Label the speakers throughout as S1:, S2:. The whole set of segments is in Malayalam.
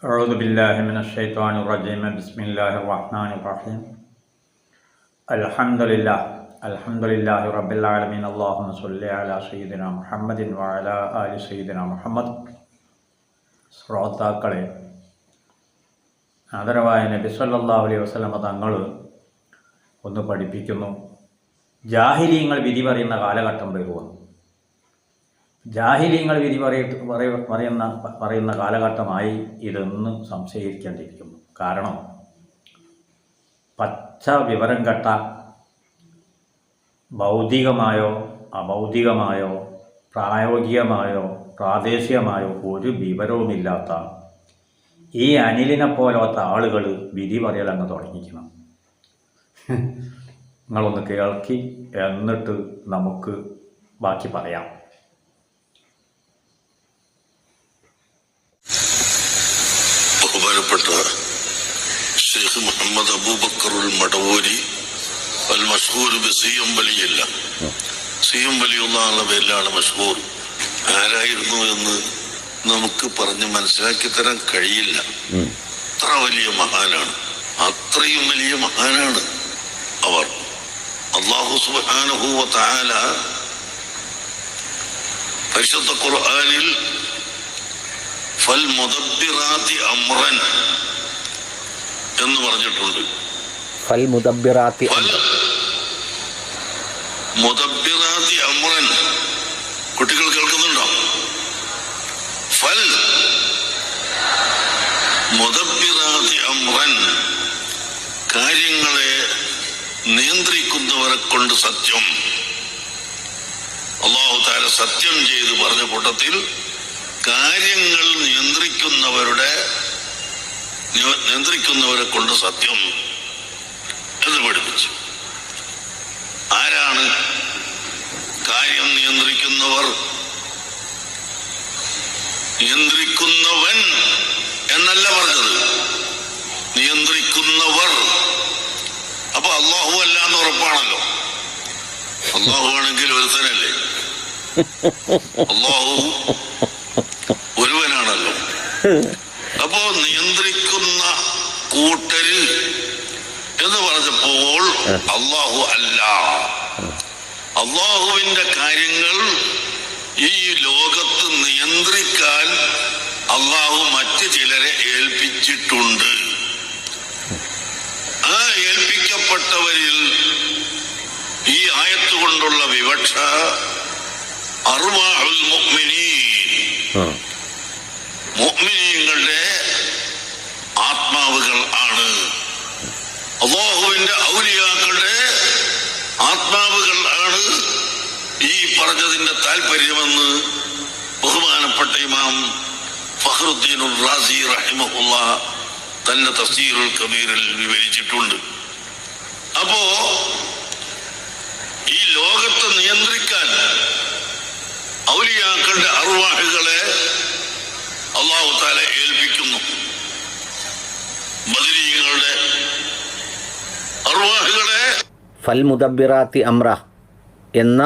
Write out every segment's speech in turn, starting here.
S1: أعوذ بالله من الشيطان الرجيم بسم الله الرحمن الرحيم الحمد لله رب العالمين اللهم صل على سيدنا محمد وعلى آل سيدنا محمد. ശ്രോതാക്കളെ, ആദരവായ നബി സല്ലല്ലാഹു അലൈഹി വസല്ലമ തങ്ങൾ ഒന്ന് പഠിപ്പിക്കുന്നു. ജാഹിലീങ്ങൾ വിധി പറയുന്ന കാലഘട്ടം വരുമെന്ന്. ജാഹിലീങ്ങൾ വിധി പറയുന്ന കാലഘട്ടമായി ഇതെന്ന് സംശയിക്കേണ്ടിയിരിക്കുന്നു. കാരണം പച്ച വിവരം കെട്ട ഭൗതികമായോ അഭൗതികമായോ പ്രായോഗികമായോ പ്രാദേശികമായോ ഒരു വിവരവുമില്ലാത്ത ഈ അനിലിനെ പോലത്തെ ആളുകൾ വിധി പറയലങ്ങ് തുടങ്ങിക്കണം. നിങ്ങളൊന്ന് കേൾക്കി എന്നിട്ട് നമുക്ക് ബാക്കി പറയാം.
S2: ബഹുമാനപ്പെട്ട ഷെയ്ഖ് മുഹമ്മദ് അബൂബക്കറുൽ മടവൂരി അൽ മഷ്ഹൂർ സിയം വലിയല്ല, സിയം വലിയുള്ള പേരിലാണ് മഷ്ഹൂർ. ആരായിരുന്നു എന്ന് നമുക്ക് പറഞ്ഞ് മനസ്സിലാക്കി തരാൻ കഴിയില്ല. അത്ര വലിയ മഹാനാണ്, അത്രയും വലിയ മഹാനാണ് അവർ. അല്ലാഹു സുബ്ഹാനഹു വ തആല പരിശുദ്ധ ഖുർആനിൽ ഫൽ മുദബ്ബിറാത്തി അംറൻ എന്ന് പറഞ്ഞിട്ടുണ്ട്.
S3: ഫൽ മുദബ്ബിറാത്തി
S2: അംറൻ. കുട്ടികൾ കേൾക്കുന്നുണ്ടോ? ഫൽ മുദബ്ബിറാത്തി അംറൻ, കാര്യങ്ങളെ നിയന്ത്രിക്കുന്നവരെ കൊണ്ട് സത്യം. അല്ലാഹു തആല സത്യം ചെയ്ത് പറഞ്ഞ കൂട്ടത്തിൽ കാര്യങ്ങൾ നിയന്ത്രിക്കുന്നവരെ കൊണ്ട് സത്യം എന്ന് പഠിപ്പിച്ചു. ആരാണ് കാര്യം നിയന്ത്രിക്കുന്നവർ? നിയന്ത്രിക്കുന്നവൻ എന്നല്ല പറഞ്ഞത്, നിയന്ത്രിക്കുന്നവർ. അപ്പൊ അല്ലാഹു അല്ല എന്ന് ഉറപ്പാണല്ലോ. അല്ലാഹു ആണെങ്കിൽ ഒരുത്തനല്ലേ, അല്ലാഹു ഒരുവനാണല്ലോ. അപ്പോ നിയന്ത്രിക്കുന്ന കൂട്ടര് എന്ന് പറഞ്ഞപ്പോൾ അല്ലാഹു അല്ല. അല്ലാഹുവിന്റെ കാര്യങ്ങൾ ഈ ലോകത്ത് നിയന്ത്രിക്കാൻ അല്ലാഹു മറ്റ് ചിലരെ ഏൽപ്പിച്ചിട്ടുണ്ട്. ആ ഏൽപ്പിക്കപ്പെട്ടവരിൽ ഈ ആയത്ത് കൊണ്ടുള്ള വിവക്ഷ അർവാഹുൽ മുഅ്മിനീൻ, മുഅ്മിനീങ്ങളുടെ ആത്മാവുകൾ ആണ്. അല്ലാഹുവിന്റെ ഔലിയാക്കളുടെ ആത്മാവുകൾ ആണ് ഈ പറഞ്ഞതിന്റെ താല്പര്യമെന്ന് ബഹുമാനപ്പെട്ട ഇമാം ഫഖ്റുദ്ദീൻ റാസി റഹിമഹുല്ലാഹ് തന്റെ തഫ്സീറുൽ കബീറിൽ വിവരിച്ചിട്ടുണ്ട്. അപ്പോ ഈ ലോകത്തെ നിയന്ത്രിക്കാൻ ഔലിയാക്കളുടെ അർവാഹുകളെ അല്ലാഹു തആല ഏൽപ്പിക്കുന്നു. ബദരീങ്ങളുടെ അർവാഹുകളെ
S3: ഫൽ മുദബ്ബിറാത്തി അംറ എന്ന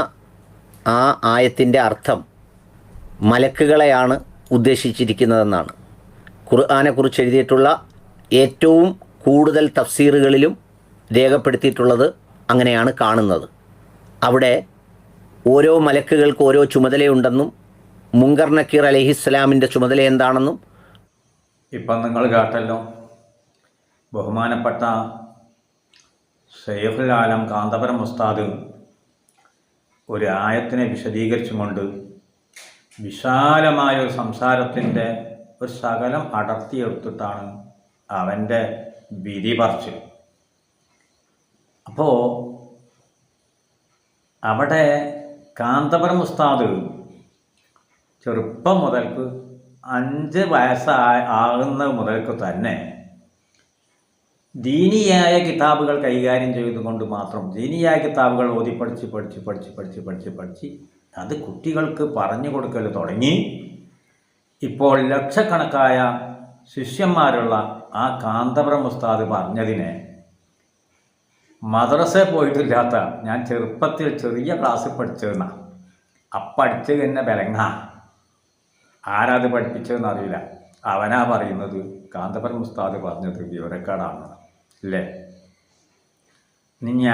S3: ആ ആയത്തിൻ്റെ അർത്ഥം മലക്കുകളെയാണ് ഉദ്ദേശിച്ചിരിക്കുന്നതെന്നാണ് ഖുർആനെക്കുറിച്ച് എഴുതിയിട്ടുള്ള ഏറ്റവും കൂടുതൽ തഫ്സീറുകളിലും രേഖപ്പെടുത്തിയിട്ടുള്ളത്. അങ്ങനെയാണ് കാണുന്നത്. അവിടെ ഓരോ മലക്കുകൾക്ക് ഓരോ ചുമതലയുണ്ടെന്നും മുങ്കർ നക്കീർ അലൈഹിസ്സലാമിൻ്റെ ചുമതല എന്താണെന്നും
S1: ഇപ്പം നിങ്ങൾ കേട്ടല്ലോ. ബഹുമാനപ്പെട്ട ശൈഖുൽ ആലം കാന്തപുരം ഉസ്താദ് ഒരു ആയത്തിനെ വിശദീകരിച്ചുകൊണ്ട് വിശാലമായൊരു സംസാരത്തിൻ്റെ ഒരു ശകലം അടർത്തിയെടുത്തിട്ടാണ് അവൻ്റെ വിധി പറച്ചിൽ. അപ്പോൾ അവിടെ കാന്തപുരം ഉസ്താദ് ചെറുപ്പം മുതൽക്ക് 5 വയസ്സാകുന്നത് മുതൽക്ക് തന്നെ ദീനിയായ കിതാബുകൾ കൈകാര്യം ചെയ്തുകൊണ്ട് മാത്രം ദീനിയായ കിതാബുകൾ ഓതി പഠിച്ച് അത് കുട്ടികൾക്ക് പറഞ്ഞു കൊടുക്കൽ തുടങ്ങി. ഇപ്പോൾ ലക്ഷക്കണക്കായ ശിഷ്യന്മാരുള്ള ആ കാന്തപുരം ഉസ്താദ് പറഞ്ഞതിനെ മദ്രസയിൽ പോയിട്ടില്ലാത്ത ഞാൻ ചെറുപ്പത്തിൽ ചെറിയ ക്ലാസ്സിൽ പഠിച്ചതെന്നാ. പഠിച്ചത് തന്നെ ബലങ്ങ. ആരാത് പഠിപ്പിച്ചതെന്ന് അറിയില്ല. അവനാ പറയുന്നത് കാന്തപുരം ഉസ്താദ് പറഞ്ഞത് വിവരക്കേടാണ് അല്ലേ? ഇനി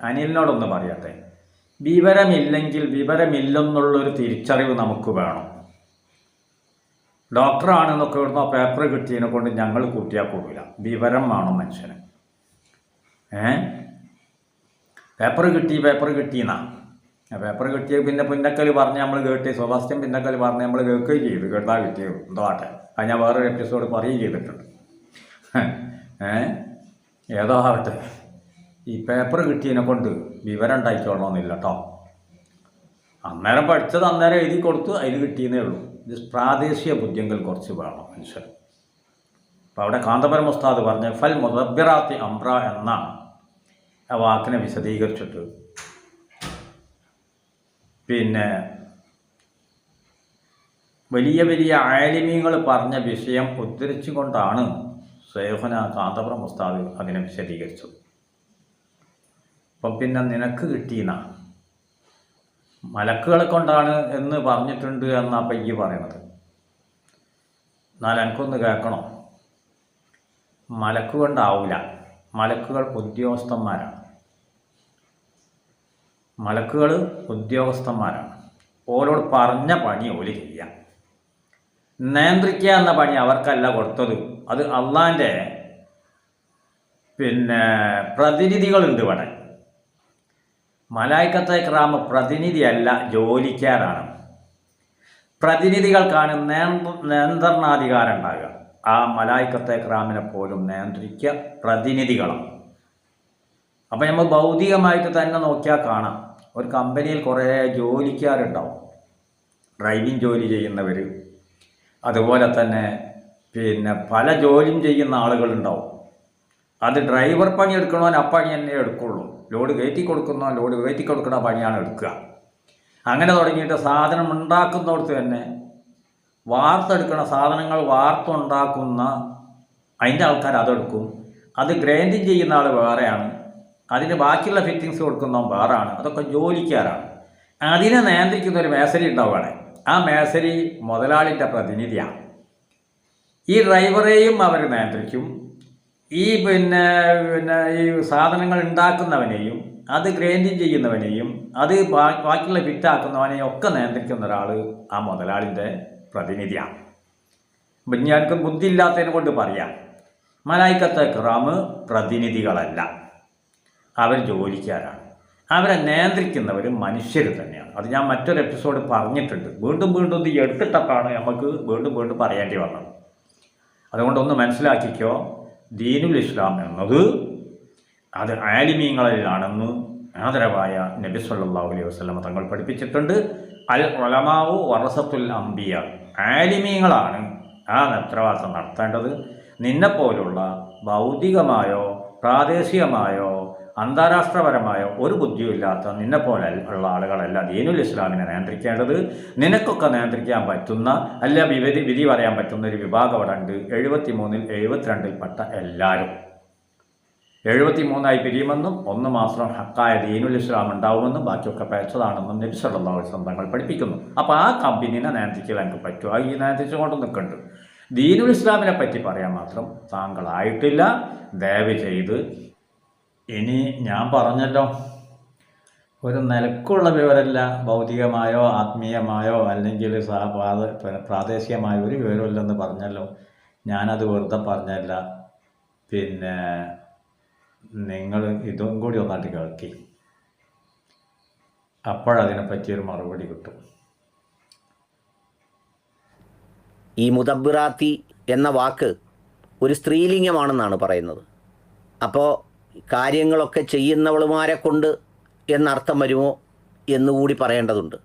S1: അനിലിനോടൊന്ന് പറയട്ടെ. വിവരമില്ലെങ്കിൽ വിവരമില്ലെന്നുള്ളൊരു തിരിച്ചറിവ് നമുക്ക് വേണം. ഡോക്ടറാണെന്നൊക്കെ ഇവിടുന്ന് പേപ്പർ കിട്ടിയതിനെ കൊണ്ട് ഞങ്ങൾ കൂട്ടിയാൽ കൂടില്ല. വിവരം വേണം മനുഷ്യന്. പേപ്പർ കിട്ടിയെന്നാ പേപ്പർ കിട്ടിയ പിന്നെ പിന്നക്കൽ പറഞ്ഞ് നമ്മൾ കേട്ടി, സെബാസ്റ്റ്യൻ പിന്നക്കൽ പറഞ്ഞ് നമ്മൾ കേൾക്കുകയും ചെയ്തു. കേട്ടാ കിട്ടിയത് എന്തോ ആട്ടെ, അത് ഞാൻ വേറൊരു എപ്പിസോഡ് പറയുകയും ചെയ്തിട്ടുണ്ട്. ഏതോ ആവട്ടെ, ഈ പേപ്പർ കിട്ടിയതിനെ കൊണ്ട് വിവരം ഉണ്ടായിക്കൊള്ളണമെന്നില്ല കേട്ടോ. അന്നേരം പഠിച്ചത് അന്നേരം എഴുതി കൊടുത്തു, അതിന് കിട്ടിയെന്നേ ഉള്ളൂ. ഇത് പ്രാദേശിക ബുദ്ധിയെങ്കിൽ കുറച്ച് വേണം മനുഷ്യൻ. അപ്പോൾ അവിടെ കാന്തപുരം ഉസ്താദ് പറഞ്ഞ ഫൽ മുദബ്ബിറാത്തി അംറ എന്ന ആ വാക്കിനെ വിശദീകരിച്ചിട്ട് പിന്നെ വലിയ വലിയ ആലിമീങ്ങൾ പറഞ്ഞ വിഷയം ഉദ്ധരിച്ചുകൊണ്ടാണ് ശൈഖുന കാന്തപുരം ഉസ്താദ് അതിനെ വിശദീകരിച്ചത്. അപ്പം പിന്നെ നിനക്ക് കിട്ടിയെന്ന മലക്കുകളെ കൊണ്ടാണ് എന്ന് പറഞ്ഞിട്ടുണ്ട് എന്നാ പയ്യ പറയണത്. എന്നാൽ എനിക്കൊന്ന് കേൾക്കണം. മലക്ക് കൊണ്ടാവില്ല. മലക്കുകൾ ഉദ്യോഗസ്ഥന്മാരാണ്. മലക്കുകൾ ഉദ്യോഗസ്ഥന്മാരാണ്. ഓരോട് പറഞ്ഞ പണി ഓല് ചെയ്യാം. നിയന്ത്രിക്കുക എന്ന പണി അവർക്കല്ല കൊടുത്തത്. അത് അള്ളാൻ്റെ പിന്നെ പ്രതിനിധികളുണ്ട് ഇവിടെ. മലായിക്കത്തെ ക്രാമ പ്രതിനിധിയല്ല, ജോലിക്കാരാണ്. പ്രതിനിധികൾക്കാണ് നിയന്ത്രണാധികാരം ഉണ്ടാകുക. ആ മലായിക്കത്തെ ക്രാമിനെ പോലും നിയന്ത്രിക്കുക പ്രതിനിധികളാണ്. അപ്പം നമ്മൾ ഭൗതികമായിട്ട് തന്നെ നോക്കിയാൽ കാണാം, ഒരു കമ്പനിയിൽ കുറേ ജോലിക്കാരുണ്ടാവും. ഡ്രൈവിംഗ് ജോലി ചെയ്യുന്നവർ, അതുപോലെ തന്നെ പിന്നെ പല ജോലിയും ചെയ്യുന്ന ആളുകളുണ്ടാവും. അത് ഡ്രൈവർ പണി എടുക്കണവൻ ആ പണി തന്നെ എടുക്കുള്ളൂ. ലോഡ് കയറ്റി കൊടുക്കുന്ന പണിയാണ് എടുക്കുക. അങ്ങനെ തുടങ്ങിയിട്ട് സാധനം ഉണ്ടാക്കുന്നിടത്ത് തന്നെ വാർത്തെടുക്കുന്ന സാധനങ്ങൾ വാർത്തുണ്ടാക്കുന്ന അതിൻ്റെ ആൾക്കാർ അതെടുക്കും. അത് ഗ്രൈൻഡിങ് ചെയ്യുന്ന ആൾ വേറെയാണ്. അതിന് ബാക്കിയുള്ള ഫിറ്റിങ്സ് കൊടുക്കുന്നവൻ വേറാണ്. അതൊക്കെ ജോലിക്കാരാണ്. അതിനെ നിയന്ത്രിക്കുന്ന ഒരു മേസരി ഉണ്ടാവും അവിടെ. ആ മേസരി മുതലാളിൻ്റെ പ്രതിനിധിയാണ്. ഈ ഡ്രൈവറെയും അവർ നിയന്ത്രിക്കും. ഈ പിന്നെ ഈ സാധനങ്ങൾ ഉണ്ടാക്കുന്നവനെയും അത് ഗ്രൈൻഡിങ് ചെയ്യുന്നവനെയും അത് ബാക്കിയുള്ള ഫിറ്റാക്കുന്നവനെയും ഒക്കെ നിയന്ത്രിക്കുന്ന ഒരാൾ ആ മുതലാളിൻ്റെ പ്രതിനിധിയാണ്. അപ്പം ഞാനൊക്കെ ബുദ്ധി ഇല്ലാത്തതിനെ കൊണ്ട് പറയാം, മലായിക്കത്തെ കിറാമ് പ്രതിനിധികളല്ല, അവർ ജോലിക്കാരാണ്. അവരെ നിയന്ത്രിക്കുന്നവർ മനുഷ്യർ തന്നെയാണ്. അത് ഞാൻ മറ്റൊരു എപ്പിസോഡ് പറഞ്ഞിട്ടുണ്ട്. വീണ്ടും ഇത് എടുത്തിട്ടൊക്കെയാണ് നമുക്ക് വീണ്ടും പറയേണ്ടി വന്നത്. അതുകൊണ്ടൊന്ന് മനസ്സിലാക്കിക്കോ, ദീനുൽ ഇസ്ലാം എന്നത് അത് ആലിമീങ്ങളിലാണെന്ന് ആദരവായ നബി സല്ലല്ലാഹു അലൈഹി വസല്ലം തങ്ങൾ പഠിപ്പിച്ചിട്ടുണ്ട്. അൽ ഉലമാഉ വറസത്തുൽ അംബിയ, ആലിമീങ്ങളാണ് ആ ഉത്തരവാദിത്തം നടത്തേണ്ടത്. നിന്നെപ്പോലുള്ള ഭൗതികമായോ പ്രാദേശികമായോ അന്താരാഷ്ട്രപരമായോ ഒരു ബുദ്ധിയില്ലാത്ത നിന്നെപ്പോലെ ഉള്ള ആളുകളല്ല ദീനുൽ ഇസ്ലാമിനെ നിയന്ത്രിക്കേണ്ടത്. നിനക്കൊക്കെ നിയന്ത്രിക്കാൻ പറ്റുന്ന അല്ല വിധി പറയാൻ പറ്റുന്ന ഒരു വിഭാഗം അവിടെ ഉണ്ട്. 73-ൽ 72-ൽപ്പെട്ട എല്ലാവരും 73 പിരിയുമെന്നും 1 മാത്രം ഹക്കായ ദീനുൽ ഇസ്ലാം ഉണ്ടാവുമെന്നും ബാക്കിയൊക്കെ പേച്ചതാണെന്നും നബി സല്ലല്ലാഹു അലൈഹി വസല്ലം തങ്ങൾ പഠിപ്പിക്കുന്നു. അപ്പോൾ ആ കമ്പനീനെ നിയന്ത്രിക്കാൻ എനിക്ക് പറ്റുമോ? ഈ നിയന്ത്രിച്ചുകൊണ്ട് നിൽക്കുന്നുണ്ട്. ദീനുൽ ഇസ്ലാമിനെ പറ്റി പറയാൻ മാത്രം താങ്കളായിട്ടില്ല. ദയവ് ചെയ്ത് ഇനി ഞാൻ പറഞ്ഞല്ലോ, ഒരു നിലക്കുള്ള വിവരമല്ല, ഭൗതികമായോ ആത്മീയമായോ അല്ലെങ്കിൽ പ്രാദേശികമായോ ഒരു വിവരമില്ലെന്ന് പറഞ്ഞല്ലോ. ഞാനത് വെറുതെ പറഞ്ഞല്ല. പിന്നെ നിങ്ങൾ ഇതും കൂടി ഒന്നായിട്ട് കേൾക്കി, അപ്പോഴതിനെപ്പറ്റിയൊരു മറുപടി കിട്ടും.
S3: ഈ മുദബ്ബിറാത്തി എന്ന വാക്ക് ഒരു സ്ത്രീലിംഗമാണെന്നാണ് പറയുന്നത്. അപ്പോൾ കാര്യങ്ങളൊക്കെ ചെയ്യുന്നവളുമാരെ കൊണ്ട് എന്നർത്ഥം വരുമോ എന്നുകൂടി പറയേണ്ടതുണ്ട്.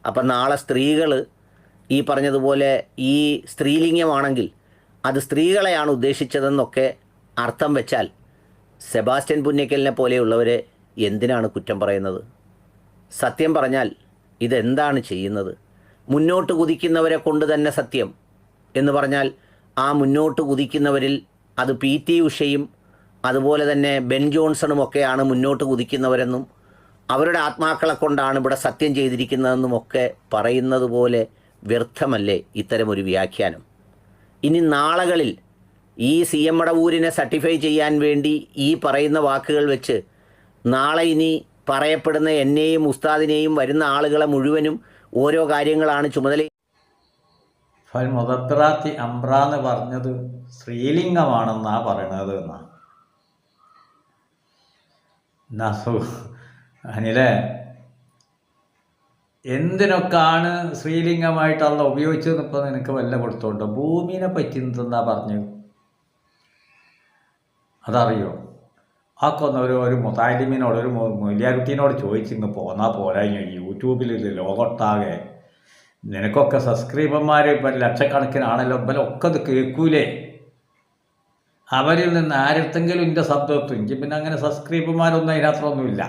S3: അപ്പം നാളെ സ്ത്രീകൾ ഈ പറഞ്ഞതുപോലെ ഈ സ്ത്രീലിംഗമാണെങ്കിൽ അത് സ്ത്രീകളെയാണ് ഉദ്ദേശിച്ചതെന്നൊക്കെ അർത്ഥം വെച്ചാൽ സെബാസ്റ്റ്യൻ പുന്നക്കലിനെ പോലെയുള്ളവരെ എന്തിനാണ് കുറ്റം പറയുന്നത്? സത്യം പറഞ്ഞാൽ ഇതെന്താണ് ചെയ്യുന്നത്? മുന്നോട്ട് കുതിക്കുന്നവരെ കൊണ്ട് തന്നെ സത്യം എന്ന് പറഞ്ഞാൽ ആ മുന്നോട്ട് കുതിക്കുന്നവരിൽ അത് PT ഉഷയും അതുപോലെ തന്നെ ബെൻ ജോൺസണും ഒക്കെയാണ് മുന്നോട്ട് കുതിക്കുന്നവരെന്നും അവരുടെ ആത്മാക്കളെ കൊണ്ടാണ് ഇവിടെ സത്യം ചെയ്തിരിക്കുന്നതെന്നും ഒക്കെ പറയുന്നത് പോലെ വ്യർത്ഥമല്ലേ ഇത്തരമൊരു വ്യാഖ്യാനം? ഇനി നാളുകളിൽ ഈ സി എം മടവൂരിനെ സർട്ടിഫൈ ചെയ്യാൻ വേണ്ടി ഈ പറയുന്ന വാക്കുകൾ വെച്ച് നാളെ ഇനി പറയപ്പെടുന്ന എന്നെയും ഉസ്താദിനെയും വരുന്ന ആളുകളെ മുഴുവനും ഓരോ കാര്യങ്ങളാണ് ചുമതല.
S1: ഫൽ മുദബ്ബിറാത്തി അംറ എന്ന് പറഞ്ഞത് സ്ത്രീലിംഗമാണെന്നാ പറയണത് എന്നാ അനിലെ. എന്തിനൊക്കെയാണ് സ്ത്രീലിംഗമായിട്ടുള്ള ഉപയോഗിച്ചതെന്ന് ഇപ്പോൾ നിനക്ക് വല്ല കൊടുത്തോണ്ട് ഭൂമിനെ പറ്റി എന്തെന്നാ പറഞ്ഞു അതറിയോ? ആക്കൊന്ന് ഒരു മുതാലിമിനോട് ഒരു മൊലിയാരുട്ടീനോട് ചോദിച്ചിങ്ങ് പോന്നാൽ പോരാ. യൂട്യൂബിൽ ലോകത്താകെ നിനക്കൊക്കെ സബ്സ്ക്രൈബർമാർ ഇപ്പം ലക്ഷക്കണക്കിനാണല്ലോ. ഇവരൊക്കെ അത് കേൾക്കൂലേ? അവരിൽ നിന്ന് ആരെടുത്തെങ്കിലും എൻ്റെ ശബ്ദം എത്തും. എനിക്ക് പിന്നെ അങ്ങനെ സബ്സ്ക്രൈബർമാരൊന്നും അതിനകത്തൊന്നുമില്ല.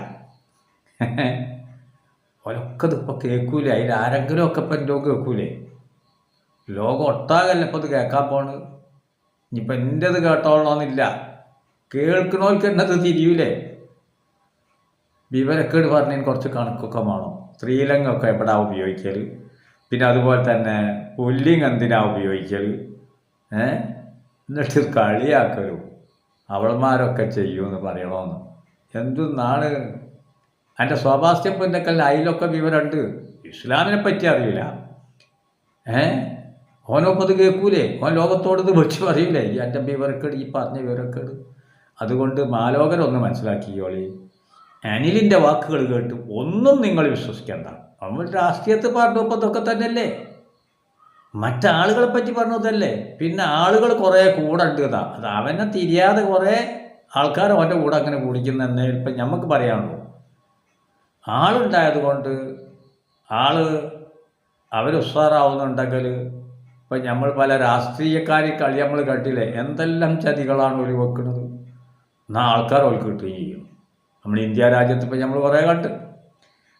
S1: അവരൊക്കെ ഇതിപ്പോൾ കേൾക്കൂലേ? അതിൽ ആരെങ്കിലും ഒക്കെ ഇപ്പം എൻ്റെ കേൾക്കൂലേ? ലോകം ഒട്ടാകല്ല ഇപ്പം ഇത് കേൾക്കാൻ പോണ്. ഇനിയിപ്പോൾ എൻ്റെത് കേട്ടോളണമെന്നില്ല, കേൾക്കണോർക്ക് എന്നത് തിരിയൂലേ? വിവരക്കേട് പറഞ്ഞതിന് കുറച്ച് കണക്കൊക്കെ വേണം. സ്ത്രീലിംഗമൊക്കെ എവിടാ ഉപയോഗിക്കൽ, പിന്നെ അതുപോലെ തന്നെ പുല്ലിംഗ് എന്തിനാ ഉപയോഗിക്കൽ, എന്നിട്ട് കളിയാക്കലും അവൾമാരൊക്കെ ചെയ്യുമെന്ന് പറയണമെന്ന്. എന്തെന്നാണ് എൻ്റെ സ്വാഭാസ്യപ്പൻ്റെ അതിലൊക്കെ വിവരമുണ്ട്. ഇസ്ലാമിനെ പറ്റി അറിയില്ല. ഓനൊപ്പം അത് കേൾക്കൂലേ? ഓൻ ലോകത്തോട് ഇത് വിളിച്ച് പറയൂലേ ഈ എൻ്റെ വിവരക്കേട്, ഈ പറഞ്ഞ വിവരക്കേട്. അതുകൊണ്ട് മാലോകരൊന്ന് മനസ്സിലാക്കിയോളി. അനിലിൻ്റെ വാക്കുകൾ കേട്ട് ഒന്നും നിങ്ങൾ വിശ്വസിക്കേണ്ട. നമ്മൾ രാഷ്ട്രീയത്തിൽ പറഞ്ഞപ്പോൾ ഇതൊക്കെ തന്നെയല്ലേ, മറ്റാളുകളെ പറ്റി പറഞ്ഞതല്ലേ. പിന്നെ ആളുകൾ കുറേ കൂടെ ഉണ്ട് എന്നാ, അത് അവനെ തിരിയാതെ കുറേ ആൾക്കാർ അവൻ്റെ കൂടെ അങ്ങനെ കുടിക്കുന്നതെന്നേ ഇപ്പം നമുക്ക് പറയാനുള്ളൂ. ആളുണ്ടായത് കൊണ്ട് അവർ ഉഷാറാവുന്നുണ്ടെങ്കിൽ ഇപ്പം നമ്മൾ പല രാഷ്ട്രീയക്കാരി കളി നമ്മൾ കണ്ടില്ലേ, എന്തെല്ലാം ചതികളാണ് ഒരു വെക്കുന്നത്. എന്നാൽ ആൾക്കാർ അവർക്ക് കിട്ടുകയും ചെയ്യും. നമ്മൾ ഇന്ത്യ രാജ്യത്ത് ഇപ്പം നമ്മൾ കുറേ കണ്ട്,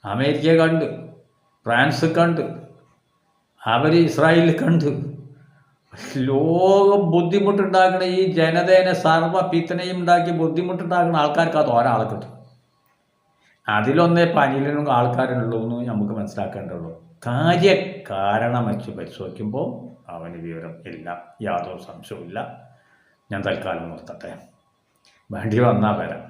S1: അമേരിക്കയെ കണ്ട്, ഫ്രാൻസ് കണ്ട്, അവർ ഇസ്രായേലിൽ കണ്ട്. ലോകം ബുദ്ധിമുട്ടുണ്ടാക്കുന്ന ഈ ജനതേനെ സർവ്വ പിത്തനയും ഉണ്ടാക്കി ബുദ്ധിമുട്ടുണ്ടാക്കുന്ന ആൾക്കാർക്ക് അത് ഒരാളെ കിട്ടും. അതിലൊന്നേ പനിയിലും ആൾക്കാരുള്ളൂ എന്ന് നമുക്ക് മനസ്സിലാക്കേണ്ടുള്ളൂ. കാരണം വെച്ച് പരിശോധിക്കുമ്പോൾ അവന് വിവരം ഇല്ല, യാതൊരു സംശയവും ഇല്ല. ഞാൻ തൽക്കാലം നിർത്തട്ടെ, വേണ്ടി വന്നാൽ വരാം.